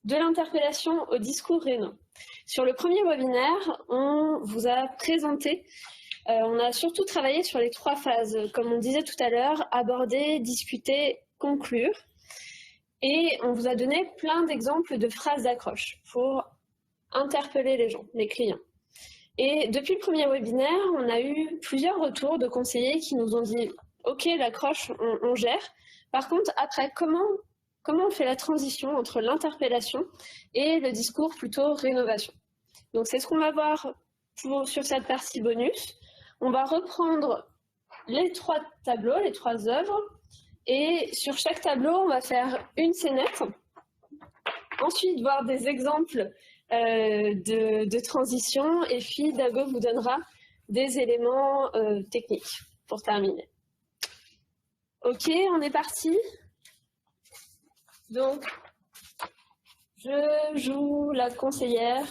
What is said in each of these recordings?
de l'interpellation au discours rénant. Sur le premier webinaire, on vous a présenté, on a surtout travaillé sur les 3 phases, comme on disait tout à l'heure, aborder, discuter, conclure. Et on vous a donné plein d'exemples de phrases d'accroche pour interpeller les gens, les clients. Et depuis le premier webinaire, on a eu plusieurs retours de conseillers qui nous ont dit « Ok, l'accroche, on gère. Par contre, après, comment on fait la transition entre l'interpellation et le discours plutôt rénovation ?» Donc c'est ce qu'on va voir sur cette partie bonus. On va reprendre les 3 tableaux, les 3 œuvres, et sur chaque tableau, on va faire une scénette. Ensuite, voir des exemples de transition, et puis Dago vous donnera des éléments techniques pour terminer. Ok, on est parti. Donc, je joue la conseillère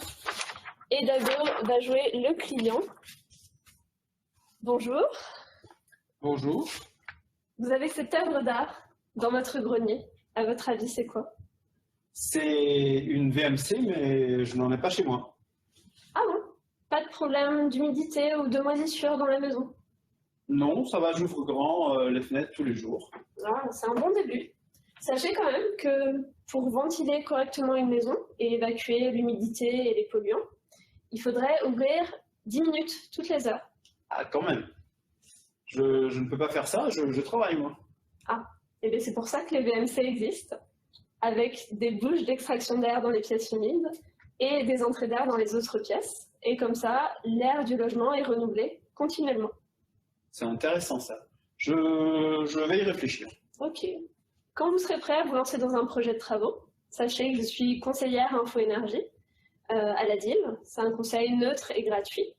et Dago va jouer le client. Bonjour. Bonjour. Vous avez cette œuvre d'art dans votre grenier. À votre avis, c'est quoi? C'est une VMC, mais je n'en ai pas chez moi. Ah bon? Pas de problème d'humidité ou de moisissure dans la maison? Non, ça va, j'ouvre grand les fenêtres tous les jours. Ah, c'est un bon début. Sachez quand même que pour ventiler correctement une maison et évacuer l'humidité et les polluants, il faudrait ouvrir 10 minutes toutes les heures. Ah, quand même. Je ne peux pas faire ça, je travaille, moi. Ah, et bien c'est pour ça que les VMC existent, avec des bouches d'extraction d'air dans les pièces humides et des entrées d'air dans les autres pièces. Et comme ça, l'air du logement est renouvelé continuellement. C'est intéressant, ça. Je vais y réfléchir. Ok. Quand vous serez prêt à vous lancer dans un projet de travaux, sachez que je suis conseillère info-énergie à la DIL. C'est un conseil neutre et gratuit.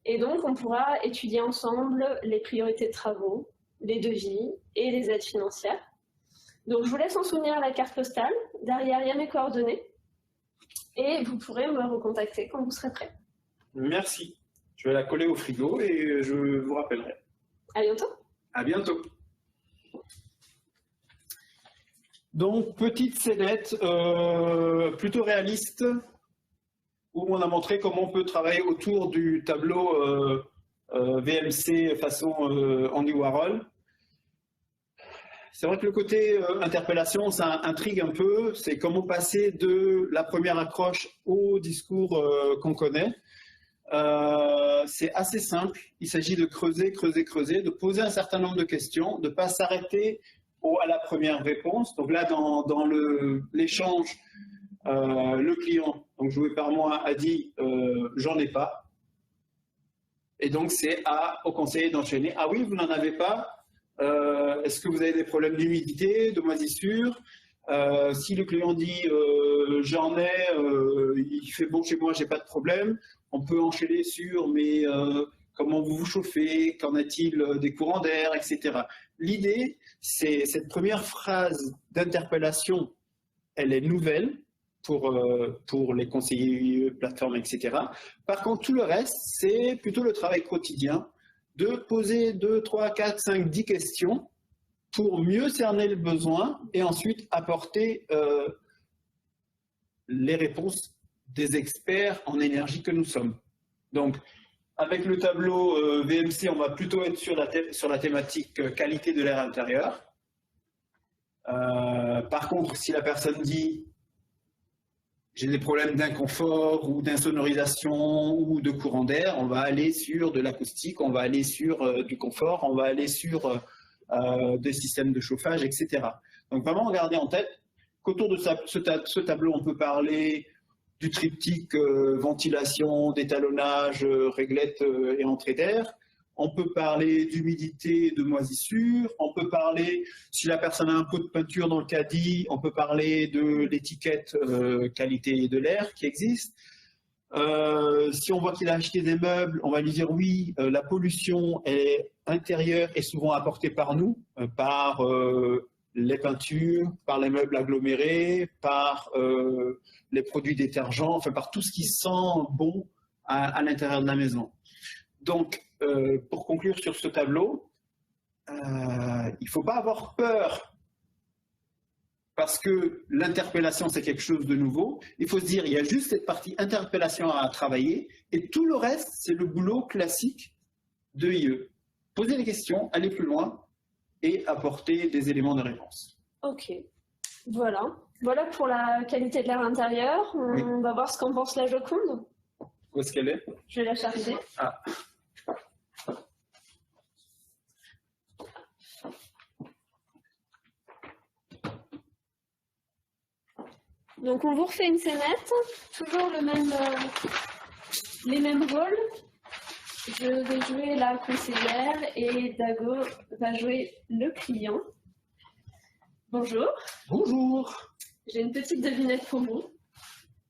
Et donc, on pourra étudier ensemble les priorités de travaux, les devis et les aides financières. Donc, je vous laisse en souvenir la carte postale. Derrière, il y a mes coordonnées. Et vous pourrez me recontacter quand vous serez prêt. Merci. Je vais la coller au frigo et je vous rappellerai. À bientôt. À bientôt. Donc, petite scénette plutôt réaliste, où on a montré comment on peut travailler autour du tableau VMC façon Andy Warhol. C'est vrai que le côté interpellation, ça intrigue un peu. C'est comment passer de la première accroche au discours qu'on connaît. C'est assez simple. Il s'agit de creuser, creuser, creuser, de poser un certain nombre de questions, de ne pas s'arrêter à la première réponse. Donc là, dans l'échange, le client, donc joué par moi, a dit j'en ai pas. Et donc c'est au conseiller d'enchaîner. Ah oui, vous n'en avez pas. Est-ce que vous avez des problèmes d'humidité, de moisissure? Si le client dit j'en ai, il fait bon chez moi, j'ai pas de problème, on peut enchaîner sur mais comment vous vous chauffez, qu'en est-il des courants d'air, etc. L'idée, c'est cette première phrase d'interpellation, elle est nouvelle pour les conseillers plateformes, etc. Par contre, tout le reste, c'est plutôt le travail quotidien de poser 2, 3, 4, 5, 10 questions pour mieux cerner le besoin et ensuite apporter les réponses des experts en énergie que nous sommes. Donc, avec le tableau VMC, on va plutôt être sur la thématique qualité de l'air intérieur. Par contre, si la personne dit j'ai des problèmes d'inconfort ou d'insonorisation ou de courant d'air, on va aller sur de l'acoustique, on va aller sur du confort, on va aller sur des systèmes de chauffage, etc. Donc vraiment, gardez en tête qu'autour de ce tableau, on peut parler du triptyque ventilation, d'étalonnage, réglette et entrée d'air. On peut parler d'humidité, de moisissure. On peut parler, si la personne a un pot de peinture dans le caddie, on peut parler de l'étiquette qualité de l'air qui existe. Si on voit qu'il a acheté des meubles, on va lui dire oui, la pollution est intérieure et souvent apportée par nous, par les peintures, par les meubles agglomérés, par les produits détergents, enfin par tout ce qui sent bon à l'intérieur de la maison. Donc, pour conclure sur ce tableau, il ne faut pas avoir peur parce que l'interpellation, c'est quelque chose de nouveau. Il faut se dire, il y a juste cette partie interpellation à travailler, et tout le reste, c'est le boulot classique de IE. Poser des questions, aller plus loin, et apporter des éléments de réponse. Ok, voilà. Voilà pour la qualité de l'air intérieur. On va voir ce qu'en pense la Joconde. Où est-ce qu'elle est? Je vais la charger. Ah. Donc on vous refait une scénette, toujours les mêmes rôles. Je vais jouer la conseillère et Dago va jouer le client. Bonjour. Bonjour. J'ai une petite devinette pour vous.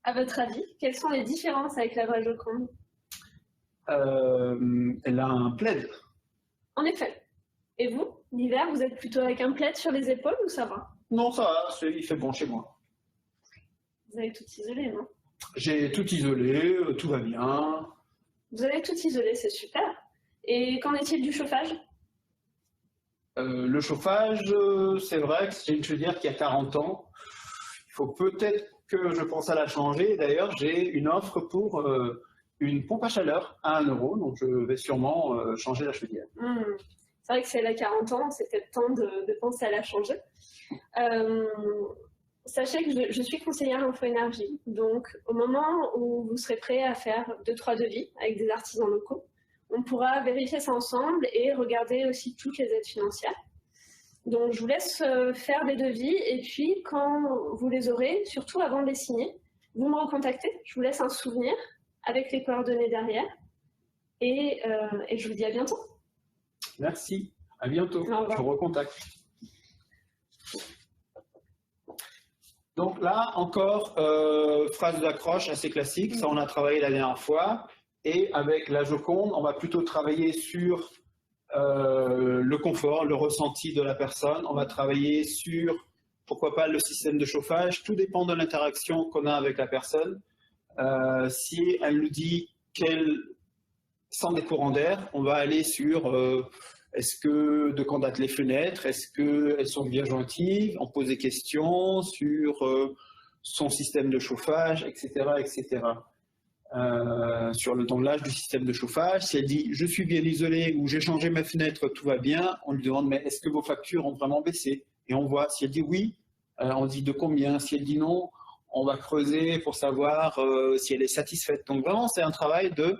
À votre avis, quelles sont les différences avec la vraie Joconde? Elle a un plaid. En effet. Et vous, l'hiver, vous êtes plutôt avec un plaid sur les épaules ou ça va? Non, ça va, il fait bon chez moi. Vous avez tout isolé, non? J'ai tout isolé, tout va bien. Vous avez tout isolé, c'est super. Et qu'en est-il du chauffage? Le chauffage, c'est vrai que c'est une chaudière qui a 40 ans. Il faut peut-être que je pense à la changer. D'ailleurs, j'ai une offre pour une pompe à chaleur à 1 €, donc je vais sûrement changer la chaudière. C'est vrai que c'est elle a 40 ans, c'est peut-être temps de penser à la changer. Sachez que je suis conseillère info-énergie, donc au moment où vous serez prêt à faire 2-3 devis avec des artisans locaux, on pourra vérifier ça ensemble et regarder aussi toutes les aides financières. Donc je vous laisse faire des devis et puis quand vous les aurez, surtout avant de les signer, vous me recontactez, je vous laisse un souvenir avec les coordonnées derrière et je vous dis à bientôt. Merci, à bientôt, je vous recontacte. Donc là, encore, phrase d'accroche assez classique, ça on a travaillé la dernière fois. Et avec la Joconde, on va plutôt travailler sur le confort, le ressenti de la personne. On va travailler sur, pourquoi pas, le système de chauffage. Tout dépend de l'interaction qu'on a avec la personne. Si elle nous dit qu'elle sent des courants d'air, on va aller sur de quand datent les fenêtres, est-ce qu'elles sont bien jointives, on pose des questions sur son système de chauffage, etc. etc. Sur le temps de l'âge du système de chauffage. Si elle dit « je suis bien isolé » ou « j'ai changé ma fenêtre, tout va bien », on lui demande « mais est-ce que vos factures ont vraiment baissé ?» Et on voit, si elle dit « oui », on dit « de combien ?» Si elle dit « non », on va creuser pour savoir si elle est satisfaite. Donc vraiment, c'est un travail de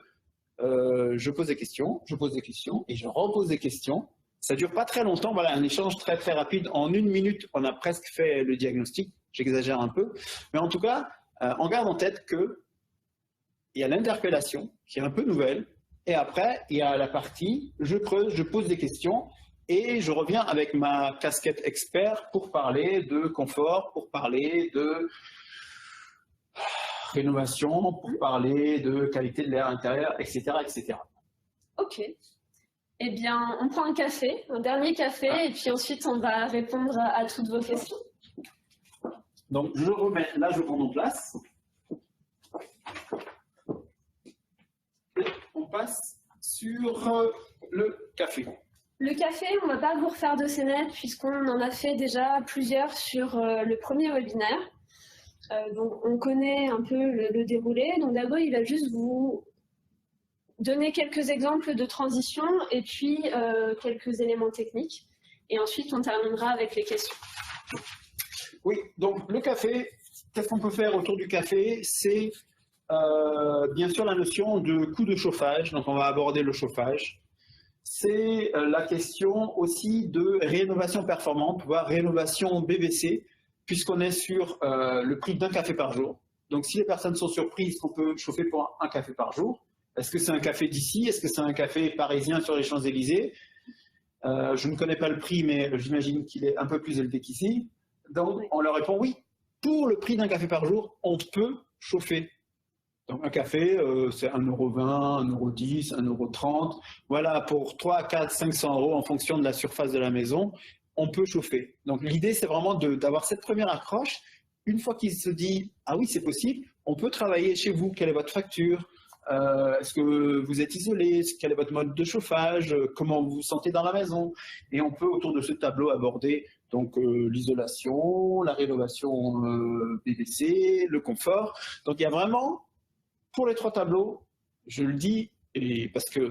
je pose des questions et je repose des questions. Ça ne dure pas très longtemps, voilà, un échange très très rapide. En 1 minute, on a presque fait le diagnostic. J'exagère un peu. Mais en tout cas, on garde en tête que il y a l'interpellation qui est un peu nouvelle, et après, il y a la partie je creuse, je pose des questions, et je reviens avec ma casquette expert pour parler de confort, pour parler de rénovation, pour parler de qualité de l'air intérieur, etc., etc. Ok. Eh bien, on prend un café, un dernier café, et puis ensuite on va répondre à toutes vos questions. Donc, je remets la Joconde en place. On passe sur le café. Le café, on ne va pas vous refaire de scénettes puisqu'on en a fait déjà plusieurs sur le premier webinaire. Donc on connaît un peu le déroulé. Donc d'abord, il va juste vous donner quelques exemples de transition et puis quelques éléments techniques. Et ensuite, on terminera avec les questions. Oui, donc le café, qu'est-ce qu'on peut faire autour du café? C'est bien sûr la notion de coût de chauffage, donc on va aborder le chauffage. C'est la question aussi de rénovation performante, voire rénovation BBC, puisqu'on est sur le prix d'un café par jour. Donc si les personnes sont surprises qu'on peut chauffer pour un café par jour, est-ce que c'est un café d'ici? Est-ce que c'est un café parisien sur les Champs-Élysées? Je ne connais pas le prix, mais j'imagine qu'il est un peu plus élevé qu'ici. Donc on leur répond oui, pour le prix d'un café par jour, on peut chauffer. Donc un café, c'est 1,20 €, 1,10 €, 1,30 €. Voilà, pour 3, 4, 500 € en fonction de la surface de la maison, on peut chauffer. Donc l'idée, c'est vraiment d'avoir cette première accroche. Une fois qu'il se dit « ah oui, c'est possible », on peut travailler chez vous. Quelle est votre facture? Est-ce que vous êtes isolé? Quel est votre mode de chauffage? Comment vous vous sentez dans la maison? Et on peut, autour de ce tableau, aborder Donc l'isolation, la rénovation PVC, le confort. Donc il y a vraiment, pour les 3 tableaux, je le dis, et parce qu'il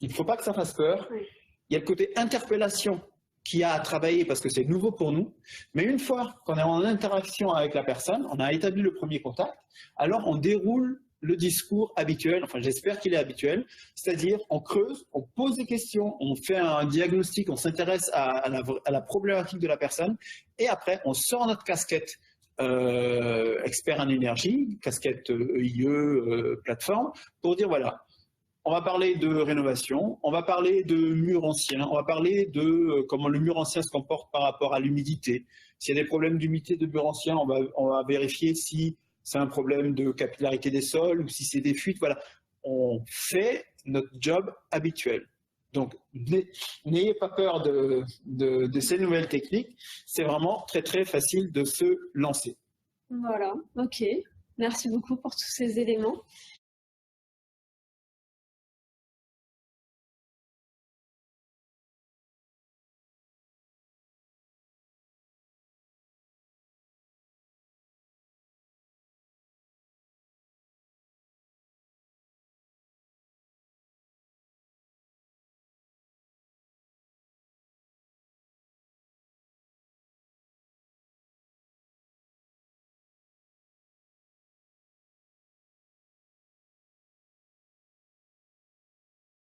ne faut pas que ça fasse peur, Oui. il y a le côté interpellation qui a à travailler parce que c'est nouveau pour nous. Mais une fois qu'on est en interaction avec la personne, on a établi le premier contact, alors on déroule le discours habituel, enfin j'espère qu'il est habituel, c'est-à-dire on creuse, on pose des questions, on fait un diagnostic, on s'intéresse à la problématique de la personne, et après on sort notre casquette expert en énergie, casquette EIE, plateforme, pour dire voilà, on va parler de rénovation, on va parler de murs anciens, on va parler de comment le mur ancien se comporte par rapport à l'humidité. S'il y a des problèmes d'humidité de mur ancien, on va vérifier si c'est un problème de capillarité des sols ou si c'est des fuites. Voilà, on fait notre job habituel. Donc, n'ayez pas peur de ces nouvelles techniques. C'est vraiment très, très facile de se lancer. Voilà, ok. Merci beaucoup pour tous ces éléments.